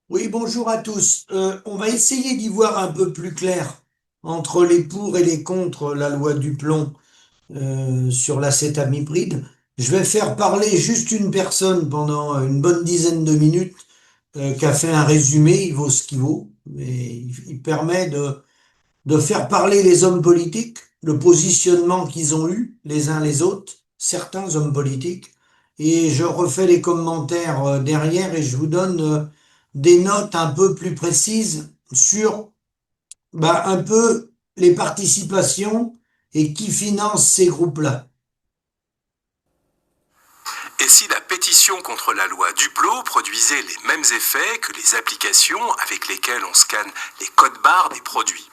Oui, bonjour à tous. On va essayer d'y voir un peu plus clair entre les pour et les contre la loi du plomb sur l'acétamipride. Je vais faire parler juste une personne pendant une bonne dizaine de minutes qui a fait un résumé, il vaut ce qu'il vaut, mais il permet de faire parler les hommes politiques, le positionnement qu'ils ont eu les uns les autres, certains hommes politiques, et je refais les commentaires derrière et je vous donne des notes un peu plus précises sur un peu les participations et qui finance ces groupes-là. Et si la pétition contre la loi Duplot produisait les mêmes effets que les applications avec lesquelles on scanne les codes-barres des produits?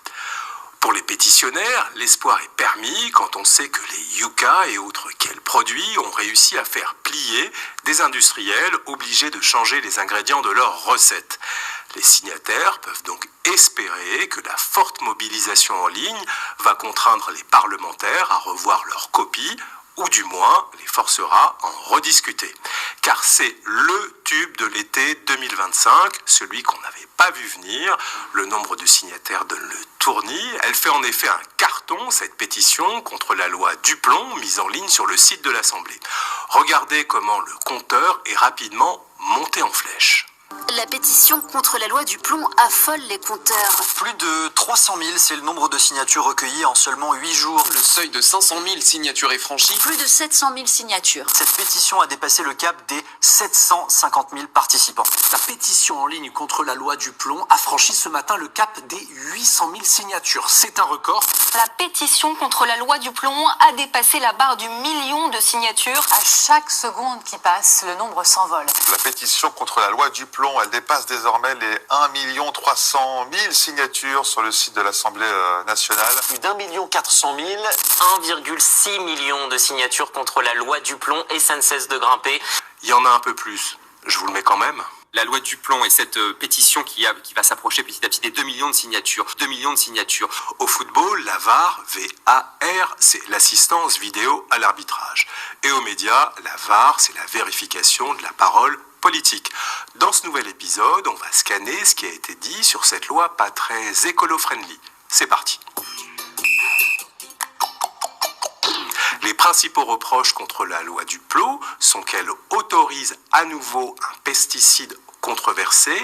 Pour les pétitionnaires, l'espoir est permis quand on sait que les Yucca et autres quels produits ont réussi à faire plier des industriels obligés de changer les ingrédients de leurs recettes. Les signataires peuvent donc espérer que la forte mobilisation en ligne va contraindre les parlementaires à revoir leurs copies ou du moins les forcera à en rediscuter. Car c'est le tube de l'été 2025, celui qu'on n'avait pas vu venir. Le nombre de signataires donne le tournis. Elle fait en effet un carton, cette pétition contre la loi Duplomb, mise en ligne sur le site de l'Assemblée. Regardez comment le compteur est rapidement monté en flèche. La pétition contre la loi du plomb affole les compteurs. Plus de 300 000, c'est le nombre de signatures recueillies en seulement 8 jours. Le seuil de 500 000 signatures est franchi. Plus de 700 000 signatures. Cette pétition a dépassé le cap des 750 000 participants. La pétition en ligne contre la loi du plomb a franchi ce matin le cap des 800 000 signatures. C'est un record. La pétition contre la loi du plomb a dépassé la barre du million de signatures. À chaque seconde qui passe, le nombre s'envole. La pétition contre la loi du plomb, elle dépasse désormais les 1 300 000 signatures sur le site de l'Assemblée nationale. Plus d'1 400 000. 1,6 million de signatures contre la loi du plomb et ça ne cesse de grimper. Il y en a un peu plus, je vous le mets quand même. La loi Duplomb et cette pétition qui va s'approcher petit à petit des 2 millions de signatures. 2 millions de signatures. Au football, la VAR, V-A-R, c'est l'assistance vidéo à l'arbitrage. Et aux médias, la VAR, c'est la vérification de la parole politique. Dans ce nouvel épisode, on va scanner ce qui a été dit sur cette loi pas très écolo-friendly. C'est parti. Les principaux reproches contre la loi Duplot sont qu'elle autorise à nouveau un pesticide controversé,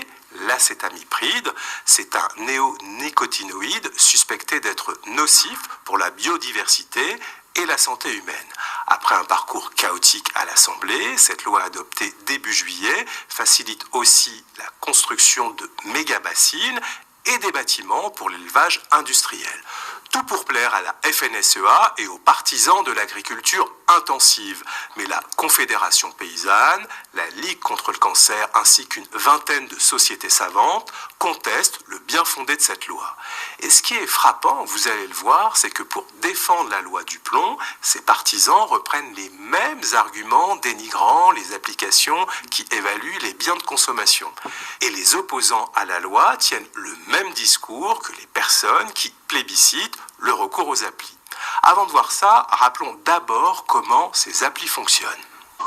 l'acétamipride. C'est un néonicotinoïde suspecté d'être nocif pour la biodiversité et la santé humaine. Après un parcours chaotique à l'Assemblée, cette loi adoptée début juillet facilite aussi la construction de méga-bassines et des bâtiments pour l'élevage industriel. Tout pour plaire à la FNSEA et aux partisans de l'agriculture intensive. Mais la Confédération paysanne, la Ligue contre le cancer ainsi qu'une vingtaine de sociétés savantes contestent le bien fondé de cette loi. Et ce qui est frappant, vous allez le voir, c'est que pour défendre la loi du plomb, ces partisans reprennent les mêmes arguments dénigrant les applications qui évaluent les biens de consommation. Et les opposants à la loi tiennent le même discours que les personnes qui plébiscitent le recours aux applis. Avant de voir ça, rappelons d'abord comment ces applis fonctionnent.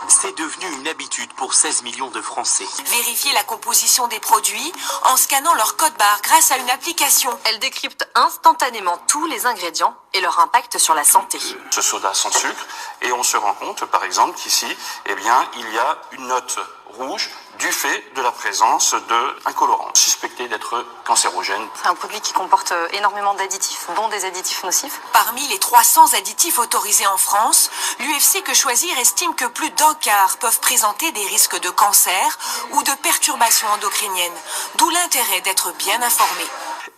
C'est devenu une habitude pour 16 millions de Français. Vérifier la composition des produits en scannant leur code barre grâce à une application. Elle décrypte instantanément tous les ingrédients et leur impact sur la santé. Ce soda sans sucre, et on se rend compte, par exemple, qu'ici, il y a une note rouge du fait de la présence d'un colorant suspecté d'être cancérogène. C'est un produit qui comporte énormément d'additifs, dont des additifs nocifs. Parmi les 300 additifs autorisés en France, l'UFC Que Choisir estime que plus d'un quart peuvent présenter des risques de cancer ou de perturbations endocriniennes, d'où l'intérêt d'être bien informé.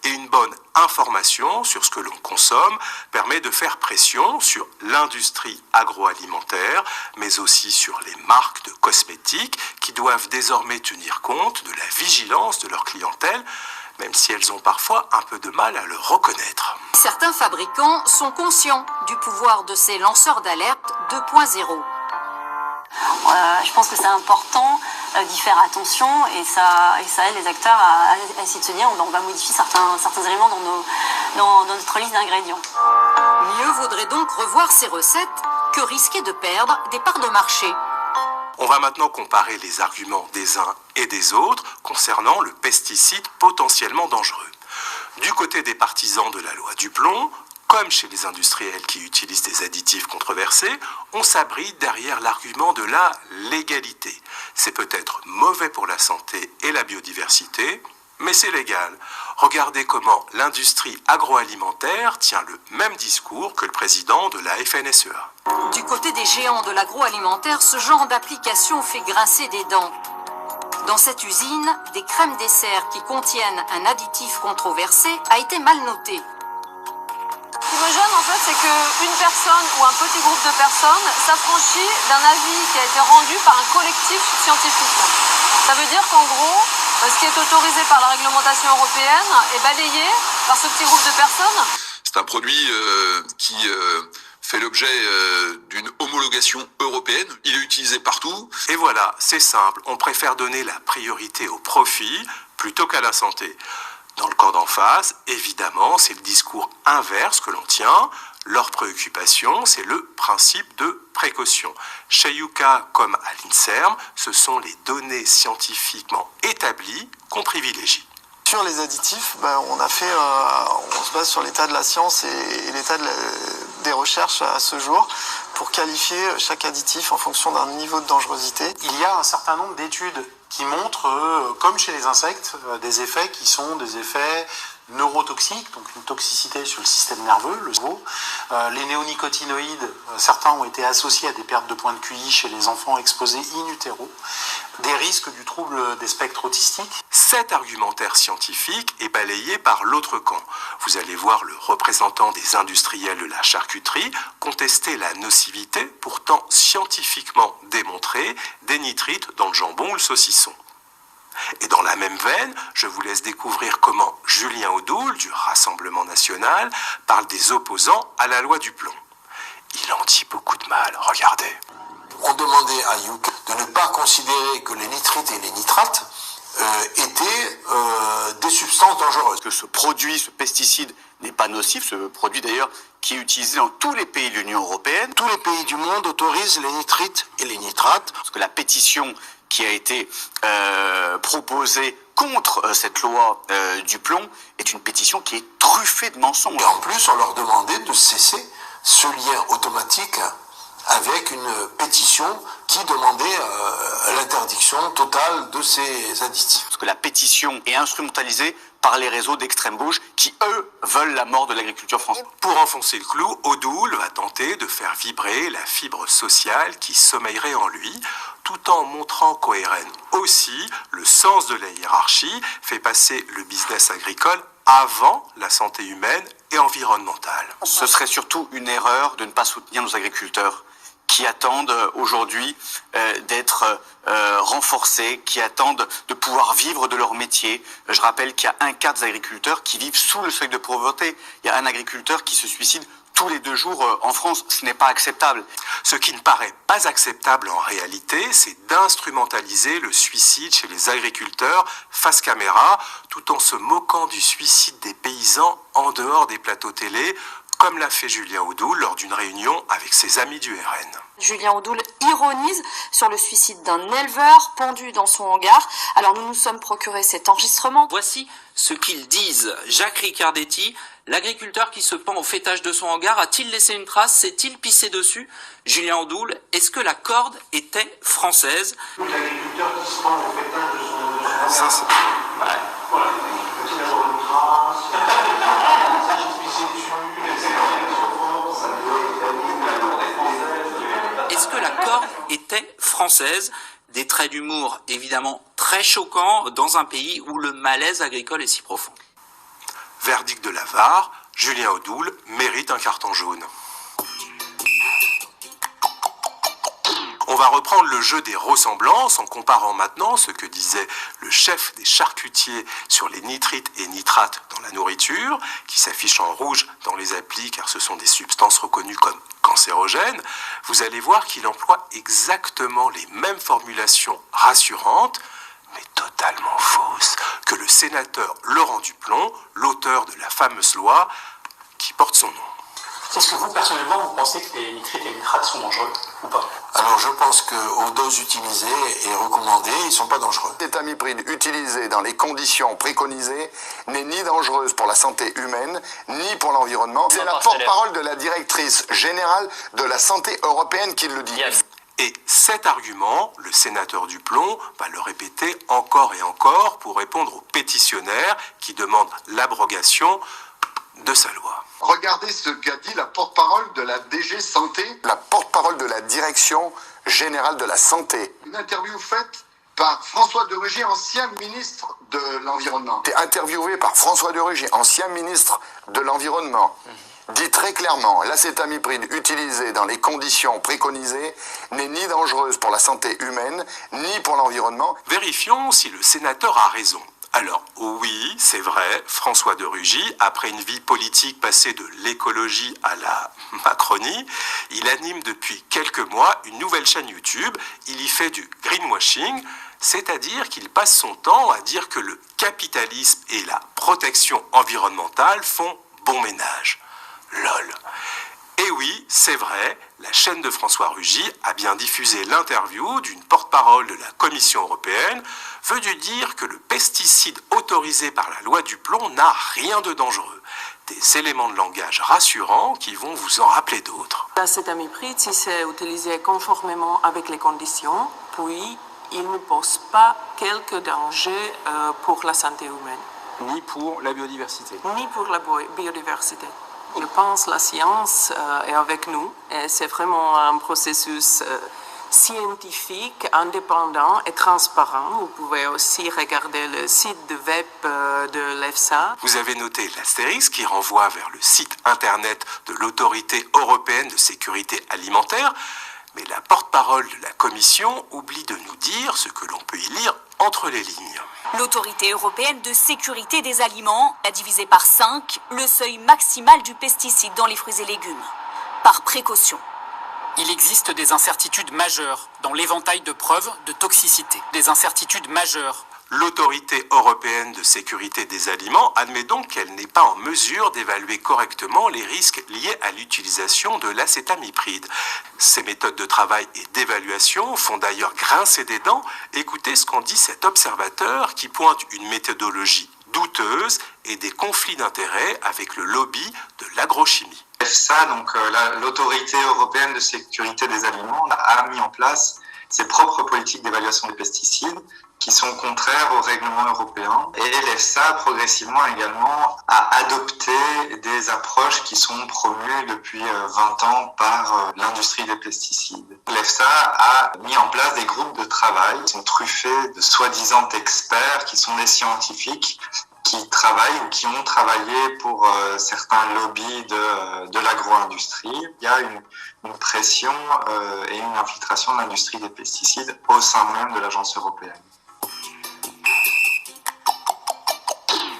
Et une bonne information sur ce que l'on consomme permet de faire pression sur l'industrie agroalimentaire, mais aussi sur les marques de cosmétiques qui doivent désormais tenir compte de la vigilance de leur clientèle, même si elles ont parfois un peu de mal à le reconnaître. Certains fabricants sont conscients du pouvoir de ces lanceurs d'alerte 2.0. Je pense que c'est important d'y faire attention et ça aide les acteurs à essayer de se dire on va modifier certains éléments dans notre liste d'ingrédients. Mieux vaudrait donc revoir ces recettes que risquer de perdre des parts de marché. On va maintenant comparer les arguments des uns et des autres concernant le pesticide potentiellement dangereux. Du côté des partisans de la loi du plomb, comme chez les industriels qui utilisent des additifs controversés, on s'abrite derrière l'argument de la légalité. C'est peut-être mauvais pour la santé et la biodiversité, mais c'est légal. Regardez comment l'industrie agroalimentaire tient le même discours que le président de la FNSEA. Du côté des géants de l'agroalimentaire, ce genre d'application fait grincer des dents. Dans cette usine, des crèmes dessert qui contiennent un additif controversé a été mal noté. Ce qui me gêne en fait, c'est qu'une personne ou un petit groupe de personnes s'affranchit d'un avis qui a été rendu par un collectif scientifique. Ça veut dire qu'en gros, ce qui est autorisé par la réglementation européenne est balayé par ce petit groupe de personnes. C'est un produit qui fait l'objet d'une homologation européenne. Il est utilisé partout. Et voilà, c'est simple, on préfère donner la priorité au profit plutôt qu'à la santé. Dans le camp d'en face, évidemment, c'est le discours inverse que l'on tient. Leur préoccupation, c'est le principe de précaution. Chez Yuka comme à l'INSERM, ce sont les données scientifiquement établies qu'on privilégie. Sur les additifs, on se base sur l'état de la science et l'état des recherches à ce jour pour qualifier chaque additif en fonction d'un niveau de dangerosité. Il y a un certain nombre d'études qui montrent, comme chez les insectes, des effets qui sont des effets neurotoxiques, donc une toxicité sur le système nerveux, le cerveau. Les néonicotinoïdes, certains ont été associés à des pertes de points de QI chez les enfants exposés in utero, des risques du trouble des spectres autistiques. Cet argumentaire scientifique est balayé par l'autre camp. Vous allez voir le représentant des industriels de la charcuterie contester la nocivité, pourtant scientifiquement démontrée, des nitrites dans le jambon ou le saucisson. Et dans la même veine, je vous laisse découvrir comment Julien Audoul, du Rassemblement national, parle des opposants à la loi du plomb. Il en dit beaucoup de mal, regardez. On demandait à Yuka de ne pas considérer que les nitrites et les nitrates étaient des substances dangereuses. Que ce produit, ce pesticide n'est pas nocif, ce produit d'ailleurs qui est utilisé dans tous les pays de l'Union européenne. Tous les pays du monde autorisent les nitrites et les nitrates. Parce que la pétition qui a été proposée contre cette loi du plomb est une pétition qui est truffée de mensonges. Et en plus, on leur demandait de cesser ce lien automatique avec une pétition qui demandait l'interdiction totale de ces additifs. Parce que la pétition est instrumentalisée par les réseaux d'extrême gauche qui, eux, veulent la mort de l'agriculture française. Pour enfoncer le clou, Audoul va tenter de faire vibrer la fibre sociale qui sommeillerait en lui, tout en montrant qu'au RN aussi, le sens de la hiérarchie fait passer le business agricole avant la santé humaine et environnementale. Ce serait surtout une erreur de ne pas soutenir nos agriculteurs qui attendent aujourd'hui d'être renforcés, qui attendent de pouvoir vivre de leur métier. Je rappelle qu'il y a un quart des agriculteurs qui vivent sous le seuil de pauvreté. Il y a un agriculteur qui se suicide tous les 2 jours en France. Ce n'est pas acceptable. Ce qui ne paraît pas acceptable en réalité, c'est d'instrumentaliser le suicide chez les agriculteurs face caméra, tout en se moquant du suicide des paysans en dehors des plateaux télé, comme l'a fait Julien Audoul lors d'une réunion avec ses amis du RN. Julien Audoul ironise sur le suicide d'un éleveur pendu dans son hangar. Alors nous nous sommes procuré cet enregistrement. Voici ce qu'ils disent. Jacques Ricardetti, l'agriculteur qui se pend au fêtage de son hangar, a-t-il laissé une trace? S'est-il pissé dessus? Julien Audoul, est-ce que la corde était française? L'agriculteur qui se pend au fêtage de son hangar. Ça, c'est... Ouais. Voilà. Peut-il avoir une trace? S'agit de pisser dessus? Est-ce que la corde était française? Des traits d'humour évidemment très choquants dans un pays où le malaise agricole est si profond. Verdict de la VAR, Julien Audoul mérite un carton jaune. On va reprendre le jeu des ressemblances en comparant maintenant ce que disait le chef des charcutiers sur les nitrites et nitrates dans la nourriture, qui s'affiche en rouge dans les applis car ce sont des substances reconnues comme cancérogènes. Vous allez voir qu'il emploie exactement les mêmes formulations rassurantes, mais totalement fausses, que le sénateur Laurent Duplon, l'auteur de la fameuse loi qui porte son nom. Est-ce que vous, personnellement, vous pensez que les nitrites et les nitrates sont dangereux ou pas? Alors je pense qu'aux doses utilisées et recommandées, ils ne sont pas dangereux. L'acétamipride utilisée dans les conditions préconisées n'est ni dangereuse pour la santé humaine, ni pour l'environnement. C'est la porte-parole de la directrice générale de la santé européenne qui le dit. Et cet argument, le sénateur Duplon va le répéter encore et encore pour répondre aux pétitionnaires qui demandent l'abrogation de sa loi. Regardez ce qu'a dit la porte-parole de la DG Santé, la porte-parole de la Direction Générale de la Santé. Une interview faite par François de Rugy, ancien ministre de l'Environnement. Interviewé par François de Rugy, ancien ministre de l'Environnement. Dit très clairement, l'acétamipride utilisée dans les conditions préconisées n'est ni dangereuse pour la santé humaine, ni pour l'environnement. Vérifions si le sénateur a raison. Alors, oui, c'est vrai, François de Rugy, après une vie politique passée de l'écologie à la Macronie, il anime depuis quelques mois une nouvelle chaîne YouTube. Il y fait du greenwashing, c'est-à-dire qu'il passe son temps à dire que le capitalisme et la protection environnementale font bon ménage. LOL. Et oui, c'est vrai, la chaîne de François Rugy a bien diffusé l'interview d'une porte-parole de la Commission européenne, veut dire que le pesticide autorisé par la loi du plomb n'a rien de dangereux. Des éléments de langage rassurants qui vont vous en rappeler d'autres. L'acétamipride, si c'est utilisé conformément avec les conditions, puis il ne pose pas quelque danger pour la santé humaine. Ni pour la biodiversité. Ni pour la biodiversité. Je pense que la science est avec nous et c'est vraiment un processus scientifique, indépendant et transparent. Vous pouvez aussi regarder le site de web de l'EFSA. Vous avez noté l'astérisque qui renvoie vers le site internet de l'Autorité européenne de sécurité alimentaire, mais la porte-parole de la Commission oublie de nous dire ce que l'on peut y lire entre les lignes. L'Autorité européenne de sécurité des aliments a divisé par 5 le seuil maximal du pesticide dans les fruits et légumes, par précaution. Il existe des incertitudes majeures dans l'éventail de preuves de toxicité. Des incertitudes majeures. L'Autorité européenne de sécurité des aliments admet donc qu'elle n'est pas en mesure d'évaluer correctement les risques liés à l'utilisation de l'acétamipride. Ces méthodes de travail et d'évaluation font d'ailleurs grincer des dents. Écoutez ce qu'en dit cet observateur qui pointe une méthodologie douteuse et des conflits d'intérêts avec le lobby de l'agrochimie. EFSA, donc l'Autorité européenne de sécurité des aliments, a mis en place ses propres politiques d'évaluation des pesticides qui sont contraires au règlement européen. Et l'EFSA, progressivement également, a adopté des approches qui sont promues depuis 20 ans par l'industrie des pesticides. L'EFSA a mis en place des groupes de travail qui sont truffés de soi-disant experts qui sont des scientifiques qui travaillent ou qui ont travaillé pour certains lobbies de l'agro-industrie. Il y a une pression et une infiltration de l'industrie des pesticides au sein même de l'agence européenne.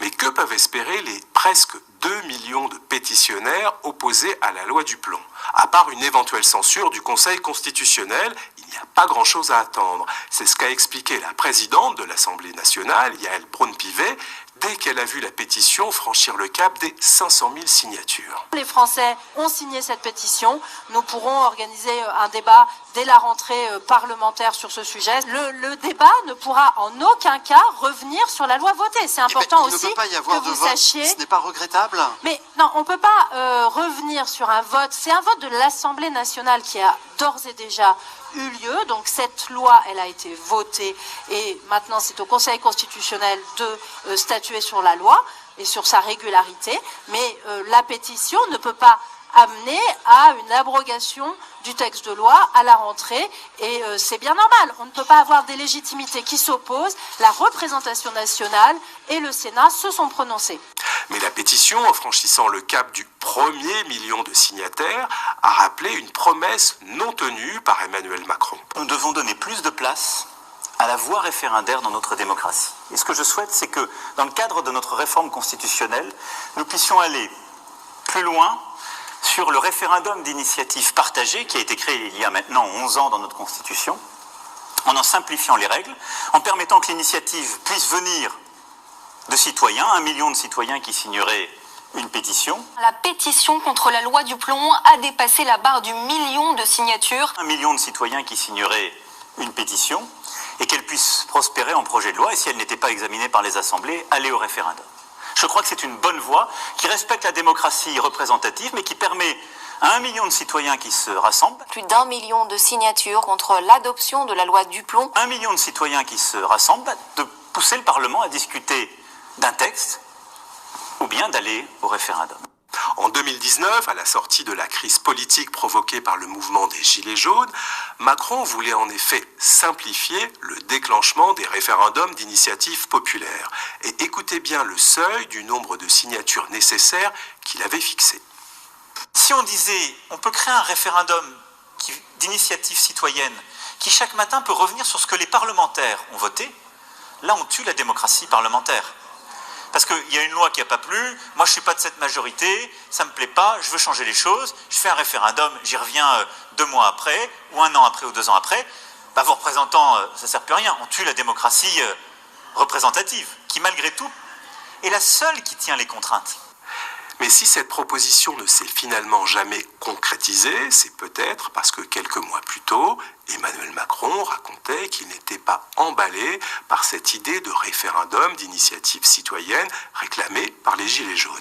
Mais que peuvent espérer les presque 2 millions de pétitionnaires opposés à la loi du plomb? À part une éventuelle censure du Conseil constitutionnel, il n'y a pas grand-chose à attendre. C'est ce qu'a expliqué la présidente de l'Assemblée nationale, Yaël Braun-Pivet, dès qu'elle a vu la pétition franchir le cap des 500 000 signatures. Les Français ont signé cette pétition. Nous pourrons organiser un débat dès la rentrée parlementaire sur ce sujet. Le débat ne pourra en aucun cas revenir sur la loi votée. C'est important aussi que vous sachiez. Ce n'est pas regrettable. Mais non, on ne peut pas revenir sur un vote. C'est un vote de l'Assemblée nationale qui a d'ores et déjà eu lieu. Donc cette loi, elle a été votée et maintenant c'est au Conseil constitutionnel de statuer sur la loi et sur sa régularité. Mais la pétition ne peut pas amener à une abrogation du texte de loi à la rentrée et c'est bien normal. On ne peut pas avoir des légitimités qui s'opposent. La représentation nationale et le Sénat se sont prononcés. Mais la pétition, en franchissant le cap du 1er million de signataires, a rappelé une promesse non tenue par Emmanuel Macron. Nous devons donner plus de place à la voie référendaire dans notre démocratie. Et ce que je souhaite, c'est que dans le cadre de notre réforme constitutionnelle, nous puissions aller plus loin sur le référendum d'initiative partagée qui a été créé il y a maintenant 11 ans dans notre Constitution, en simplifiant les règles, en permettant que l'initiative puisse venir de citoyens, 1 million de citoyens qui signeraient une pétition. La pétition contre la loi du plomb a dépassé la barre du million de signatures. 1 million de citoyens qui signeraient une pétition et qu'elle puisse prospérer en projet de loi et si elle n'était pas examinée par les assemblées, aller au référendum. Je crois que c'est une bonne voie qui respecte la démocratie représentative mais qui permet à 1 million de citoyens qui se rassemblent. Plus d'1 million de signatures contre l'adoption de la loi du plomb. 1 million de citoyens qui se rassemblent, de pousser le Parlement à discuter d'un texte ou bien d'aller au référendum. En 2019, à la sortie de la crise politique provoquée par le mouvement des Gilets jaunes, Macron voulait en effet simplifier le déclenchement des référendums d'initiative populaire. Et écoutez bien le seuil du nombre de signatures nécessaires qu'il avait fixé. Si on disait, on peut créer un référendum d'initiative citoyenne qui chaque matin peut revenir sur ce que les parlementaires ont voté, là on tue la démocratie parlementaire. Parce qu'il y a une loi qui n'a pas plu, moi je ne suis pas de cette majorité, ça ne me plaît pas, je veux changer les choses, je fais un référendum, j'y reviens 2 mois après, ou 1 an après, ou 2 ans après, vos représentants, ça ne sert plus à rien, on tue la démocratie représentative, qui malgré tout est la seule qui tient les contraintes. Mais si cette proposition ne s'est finalement jamais concrétisée, c'est peut-être parce que quelques mois plus tôt, Emmanuel Macron racontait qu'il n'était pas emballé par cette idée de référendum d'initiative citoyenne réclamée par les Gilets jaunes.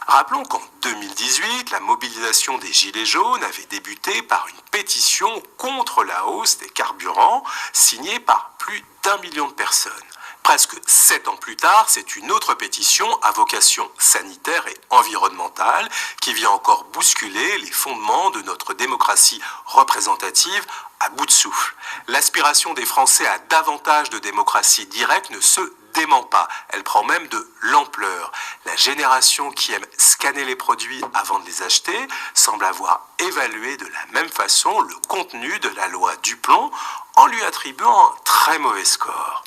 Rappelons qu'en 2018, la mobilisation des Gilets jaunes avait débuté par une pétition contre la hausse des carburants signée par plus d'1 million de personnes. Presque 7 ans plus tard, c'est une autre pétition à vocation sanitaire et environnementale qui vient encore bousculer les fondements de notre démocratie représentative à bout de souffle. L'aspiration des Français à davantage de démocratie directe ne se dément pas, elle prend même de l'ampleur. La génération qui aime scanner les produits avant de les acheter semble avoir évalué de la même façon le contenu de la loi Duplomb en lui attribuant un très mauvais score.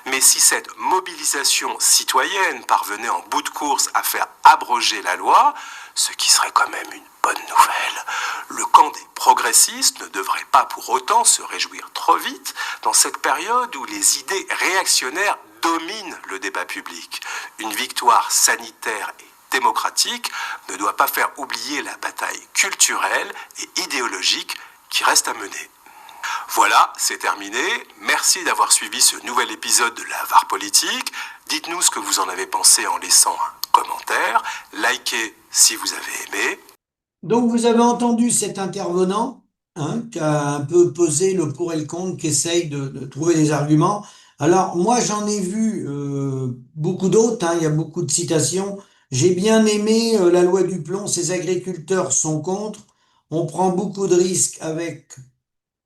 Mais si cette mobilisation citoyenne parvenait en bout de course à faire abroger la loi, ce qui serait quand même une bonne nouvelle, le camp des progressistes ne devrait pas pour autant se réjouir trop vite dans cette période où les idées réactionnaires dominent le débat public. Une victoire sanitaire et démocratique ne doit pas faire oublier la bataille culturelle et idéologique qui reste à mener. Voilà, c'est terminé. Merci d'avoir suivi ce nouvel épisode de la VAR Politique. Dites-nous ce que vous en avez pensé en laissant un commentaire. Likez si vous avez aimé. Donc vous avez entendu cet intervenant qui a un peu pesé le pour et le contre, qui essaye de trouver des arguments. Alors moi j'en ai vu beaucoup d'autres, il y a beaucoup de citations. J'ai bien aimé la loi du plomb, ces agriculteurs sont contre. On prend beaucoup de risques avec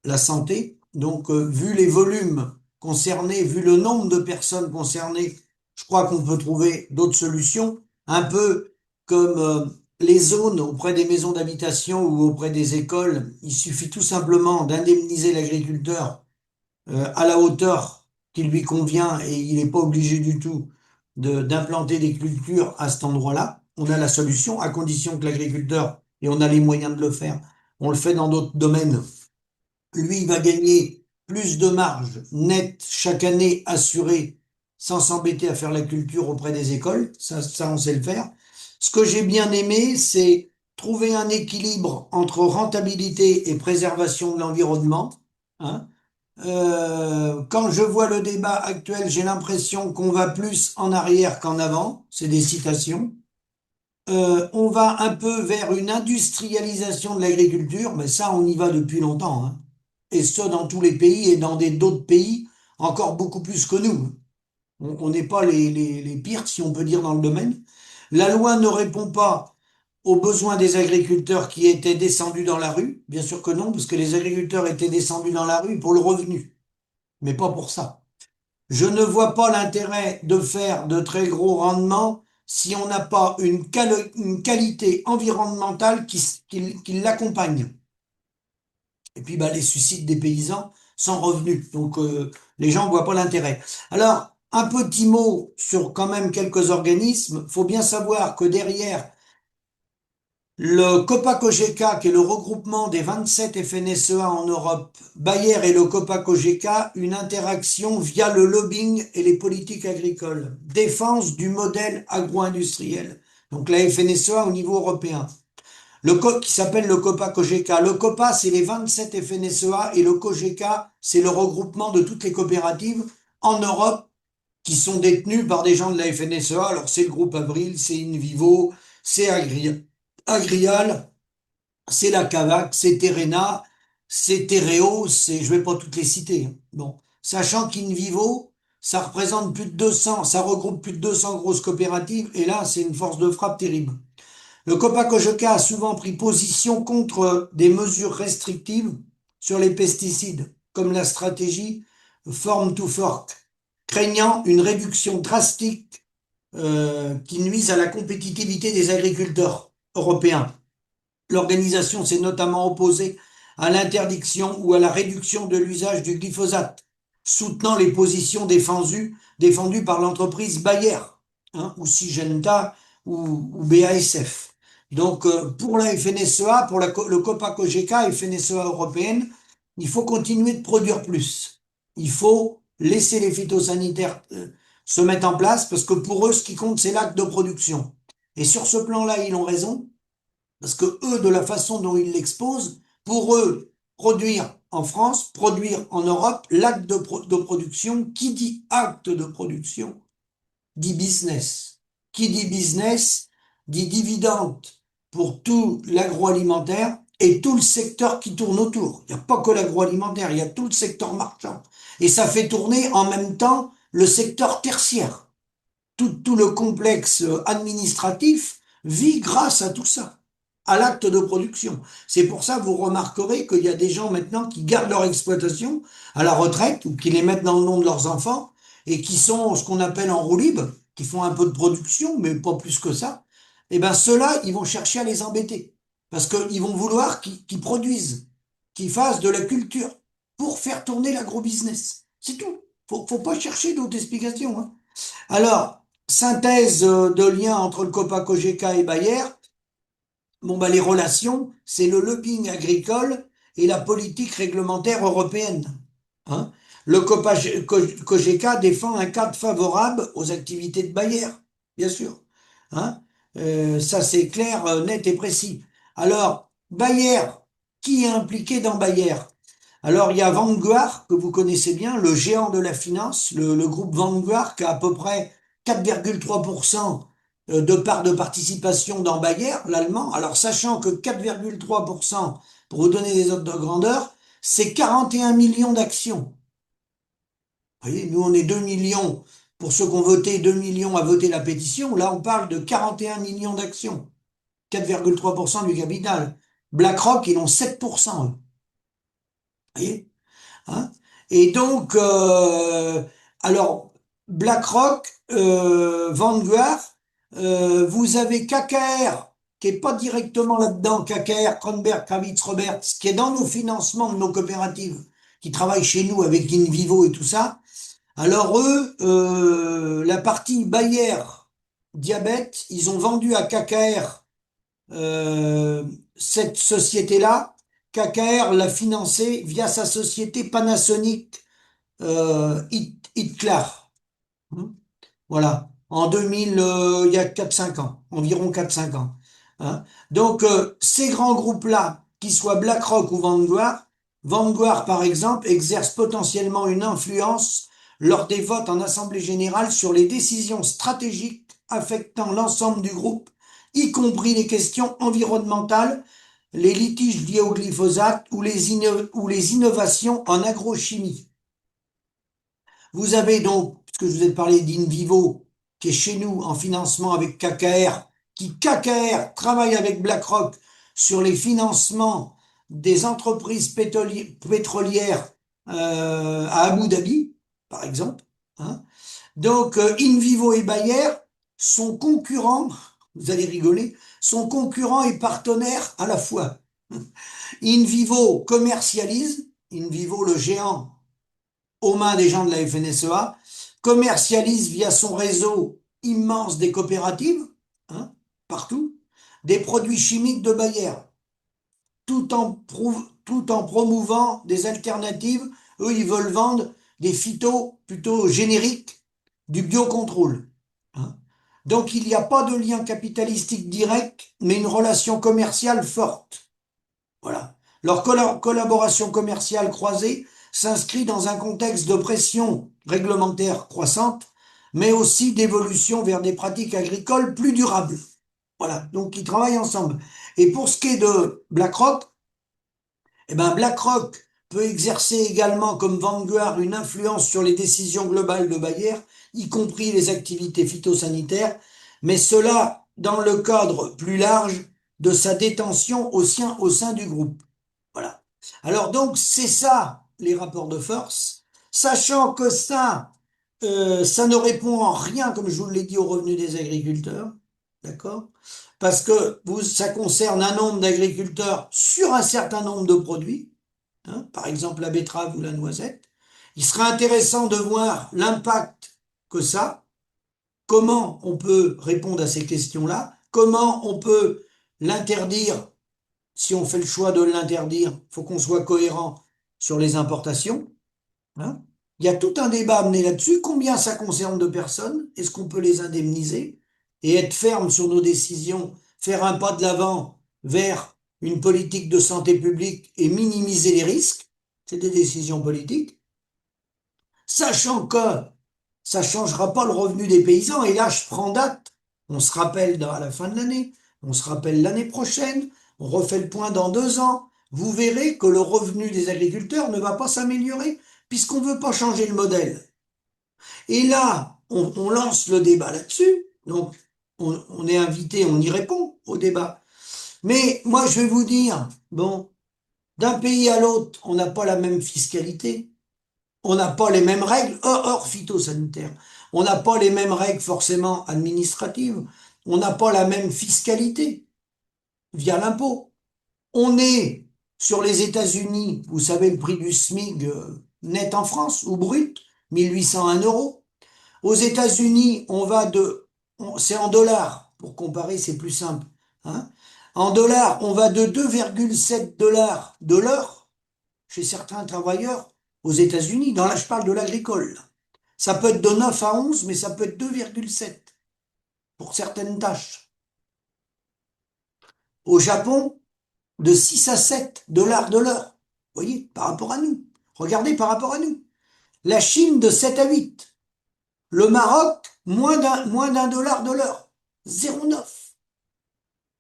la santé. Donc, vu les volumes concernés, vu le nombre de personnes concernées, je crois qu'on peut trouver d'autres solutions, un peu comme les zones auprès des maisons d'habitation ou auprès des écoles. Il suffit tout simplement d'indemniser l'agriculteur à la hauteur qui lui convient et il n'est pas obligé du tout d'implanter des cultures à cet endroit-là. On a la solution, à condition que l'agriculteur, et on a les moyens de le faire, on le fait dans d'autres domaines, lui, il va gagner plus de marge nette chaque année assurée sans s'embêter à faire la culture auprès des écoles. Ça, on sait le faire. Ce que j'ai bien aimé, c'est trouver un équilibre entre rentabilité et préservation de l'environnement. Quand je vois le débat actuel, j'ai l'impression qu'on va plus en arrière qu'en avant. C'est des citations. On va un peu vers une industrialisation de l'agriculture, mais ça, on y va depuis longtemps. Et ce, dans tous les pays et dans d'autres pays, encore beaucoup plus que nous. On n'est pas les pires, si on peut dire, dans le domaine. La loi ne répond pas aux besoins des agriculteurs qui étaient descendus dans la rue. Bien sûr que non, parce que les agriculteurs étaient descendus dans la rue pour le revenu, mais pas pour ça. Je ne vois pas l'intérêt de faire de très gros rendements si on n'a pas une qualité environnementale qui l'accompagne. Et puis les suicides des paysans sans revenus. Donc les gens ne voient pas l'intérêt. Alors, un petit mot sur quand même quelques organismes. Il faut bien savoir que derrière le COPA-COGECA, qui est le regroupement des 27 FNSEA en Europe, Bayer et le COPA-COGECA, une interaction via le lobbying et les politiques agricoles. Défense du modèle agro-industriel. Donc la FNSEA au niveau européen. Qui s'appelle le COPA-COGECA. Le COPA, c'est les 27 FNSEA et le COGECA, c'est le regroupement de toutes les coopératives en Europe qui sont détenues par des gens de la FNSEA. Alors c'est le groupe Avril, c'est InVivo, c'est Agrial, c'est la Cavac, c'est Terrena, c'est Terreo, je vais pas toutes les citer. Bon, sachant qu'InVivo, ça représente plus de 200, ça regroupe plus de 200 grosses coopératives, et là, c'est une force de frappe terrible. Le COPA-COGECA a souvent pris position contre des mesures restrictives sur les pesticides, comme la stratégie Farm to Fork, craignant une réduction drastique qui nuise à la compétitivité des agriculteurs européens. L'organisation s'est notamment opposée à l'interdiction ou à la réduction de l'usage du glyphosate, soutenant les positions défendues par l'entreprise Bayer, ou Syngenta ou BASF. Donc pour la FNSEA, pour le COPA-COGECA, FNSEA européenne, il faut continuer de produire plus. Il faut laisser les phytosanitaires se mettre en place, parce que pour eux, ce qui compte, c'est l'acte de production. Et sur ce plan-là, ils ont raison, parce que eux, de la façon dont ils l'exposent, pour eux, produire en France, produire en Europe, l'acte de production, qui dit acte de production, dit business. Qui dit business, dit dividende pour tout l'agroalimentaire et tout le secteur qui tourne autour. Il n'y a pas que l'agroalimentaire, il y a tout le secteur marchand. Et ça fait tourner en même temps le secteur tertiaire. Tout le complexe administratif vit grâce à tout ça, à l'acte de production. C'est pour ça que vous remarquerez qu'il y a des gens maintenant qui gardent leur exploitation à la retraite ou qui les mettent dans le nom de leurs enfants et qui sont ce qu'on appelle en roue libre, qui font un peu de production, mais pas plus que ça. Et ben ceux-là, ils vont chercher à les embêter parce qu'ils vont vouloir qu'ils produisent, qu'ils fassent de la culture pour faire tourner l'agro-business. C'est tout. Faut pas chercher d'autres explications. Alors, synthèse de lien entre le COPA-COGECA et Bayer. Bon, les relations, c'est le lobbying agricole et la politique réglementaire européenne. Le COPA-COGECA défend un cadre favorable aux activités de Bayer, bien sûr. Ça, c'est clair, net et précis. Alors, Bayer, qui est impliqué dans Bayer? Alors, il y a Vanguard, que vous connaissez bien, le géant de la finance, le groupe Vanguard, qui a à peu près 4,3% de part de participation dans Bayer, l'allemand. Alors, sachant que 4,3%, pour vous donner des ordres de grandeur, c'est 41 millions d'actions. Vous voyez, nous, on est 2 millions, pour ceux qui ont voté, 2 millions à voter la pétition. Là, on parle de 41 millions d'actions. 4,3% du capital. BlackRock, ils ont 7%. Vous voyez, et donc, alors, BlackRock, Vanguard, vous avez KKR, qui est pas directement là-dedans, KKR, Kronberg, Kravitz, Roberts, qui est dans nos financements de nos coopératives, qui travaillent chez nous avec InVivo et tout ça. Alors eux, la partie Bayer, diabète, ils ont vendu à KKR cette société-là. KKR l'a financé via sa société Panasonic Hitler. Voilà. En 2000, il y a 4-5 ans. Environ 4-5 ans. Donc, ces grands groupes-là, qu'ils soient BlackRock ou Vanguard, par exemple, exercent potentiellement une influence lors des votes en Assemblée générale sur les décisions stratégiques affectant l'ensemble du groupe, y compris les questions environnementales, les litiges liés au glyphosate ou les innovations en agrochimie. Vous avez donc, puisque je vous ai parlé d'InVivo, qui est chez nous en financement avec KKR, qui KKR travaille avec BlackRock sur les financements des entreprises pétrolières à Abu Dhabi, par exemple. Donc, InVivo et Bayer sont concurrents, vous allez rigoler, sont concurrents et partenaires à la fois. InVivo commercialise, InVivo le géant aux mains des gens de la FNSEA, commercialise via son réseau immense des coopératives, partout, des produits chimiques de Bayer, tout en promouvant des alternatives. Eux, ils veulent vendre des phytos plutôt génériques, du biocontrôle. Donc il n'y a pas de lien capitalistique direct, mais une relation commerciale forte. Voilà. Leur collaboration commerciale croisée s'inscrit dans un contexte de pression réglementaire croissante, mais aussi d'évolution vers des pratiques agricoles plus durables. Voilà. Donc ils travaillent ensemble. Et pour ce qui est de BlackRock, eh ben BlackRock peut exercer également comme Vanguard une influence sur les décisions globales de Bayer, y compris les activités phytosanitaires, mais cela dans le cadre plus large de sa détention au sein du groupe. Voilà. Alors donc c'est ça les rapports de force, sachant que ça ne répond en rien, comme je vous l'ai dit, aux revenus des agriculteurs, d'accord? Parce que ça concerne un nombre d'agriculteurs sur un certain nombre de produits, hein, par exemple la betterave ou la noisette. Il serait intéressant de voir l'impact que ça, comment on peut répondre à ces questions-là, comment on peut l'interdire. Si on fait le choix de l'interdire, il faut qu'on soit cohérent sur les importations. Hein. Il y a tout un débat amené là-dessus. Combien ça concerne de personnes? Est-ce qu'on peut les indemniser? Et être ferme sur nos décisions, faire un pas de l'avant vers une politique de santé publique et minimiser les risques. C'est des décisions politiques. Sachant que ça ne changera pas le revenu des paysans. Et là, je prends date. On se rappelle à la fin de l'année. On se rappelle l'année prochaine. On refait le point dans 2 ans. Vous verrez que le revenu des agriculteurs ne va pas s'améliorer puisqu'on ne veut pas changer le modèle. Et là, on lance le débat là-dessus. Donc, on est invité, on y répond au débat. Mais moi, je vais vous dire, bon, d'un pays à l'autre, on n'a pas la même fiscalité. On n'a pas les mêmes règles, hors phytosanitaire. On n'a pas les mêmes règles forcément administratives. On n'a pas la même fiscalité via l'impôt. On est sur les États-Unis, vous savez le prix du SMIC net en France, ou brut, 1801 €. Aux États-Unis, c'est en dollars, pour comparer c'est plus simple. Hein. En dollars, on va de 2,7 $ de l'heure chez certains travailleurs aux États-Unis. Là, je parle de l'agricole. Ça peut être de 9 à 11, mais ça peut être 2,7 pour certaines tâches. Au Japon, de 6 à 7 $ de l'heure. Vous voyez, par rapport à nous. Regardez par rapport à nous. La Chine, de 7 à 8. Le Maroc, moins d'un dollar de l'heure. 0,9.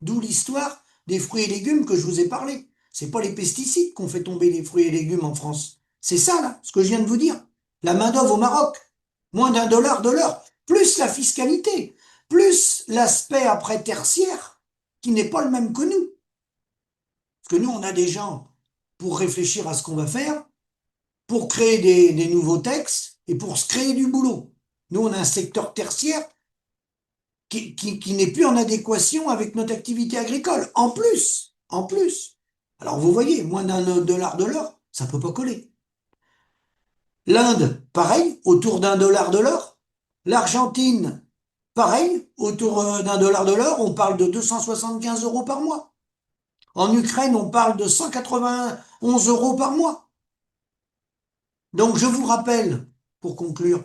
D'où l'histoire des fruits et légumes que je vous ai parlé. C'est pas les pesticides qu'on fait tomber les fruits et légumes en France. C'est ça, là, ce que je viens de vous dire. La main-d'œuvre au Maroc, moins d'un dollar de l'heure, plus la fiscalité, plus l'aspect après tertiaire, qui n'est pas le même que nous. Parce que nous, on a des gens pour réfléchir à ce qu'on va faire, pour créer des nouveaux textes et pour se créer du boulot. Nous, on a un secteur tertiaire qui n'est plus en adéquation avec notre activité agricole. En plus. Alors, vous voyez, moins d'un dollar de l'heure, ça peut pas coller. L'Inde, pareil, autour d'un dollar de l'heure. L'Argentine, pareil, autour d'un dollar de l'heure. On parle de 275 € par mois. En Ukraine, on parle de 191 € par mois. Donc, je vous rappelle, pour conclure,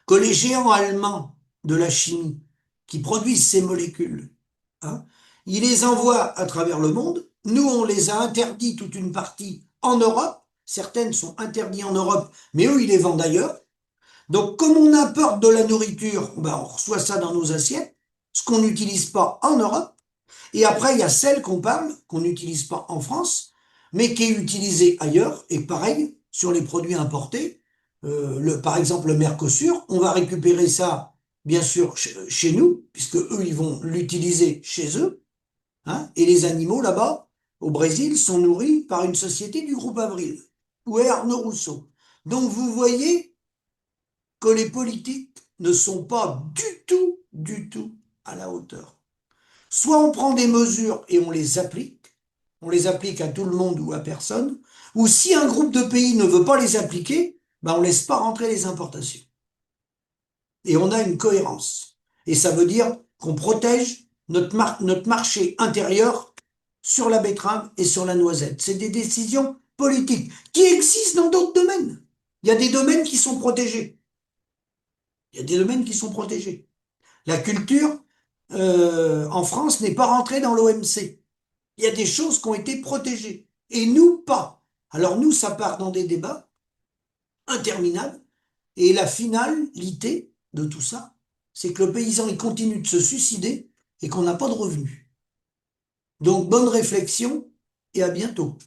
que les géants allemands de la chimie qui produisent ces molécules, hein, ils les envoient à travers le monde. Nous, on les a interdits toute une partie en Europe. Certaines sont interdites en Europe, mais eux, ils les vendent ailleurs. Donc, comme on importe de la nourriture, on reçoit ça dans nos assiettes, ce qu'on n'utilise pas en Europe. Et après, il y a celle qu'on parle, qu'on n'utilise pas en France, mais qui est utilisée ailleurs. Et pareil, sur les produits importés, par exemple le Mercosur, on va récupérer ça, bien sûr, chez nous, puisque eux, ils vont l'utiliser chez eux. Hein, et les animaux, là-bas, au Brésil, sont nourris par une société du groupe Avril, où est Arnaud Rousseau. Donc, vous voyez que les politiques ne sont pas du tout à la hauteur. Soit on prend des mesures et on les applique à tout le monde ou à personne, ou si un groupe de pays ne veut pas les appliquer, on laisse pas rentrer les importations. Et on a une cohérence. Et ça veut dire qu'on protège notre marché intérieur sur la betterave et sur la noisette. C'est des décisions politiques qui existent dans d'autres domaines. Il y a des domaines qui sont protégés. La culture, en France, n'est pas rentrée dans l'OMC. Il y a des choses qui ont été protégées, et nous, pas. Alors nous, ça part dans des débats interminables, et la finalité de tout ça, c'est que le paysan, il continue de se suicider et qu'on n'a pas de revenus. Donc bonne réflexion et à bientôt.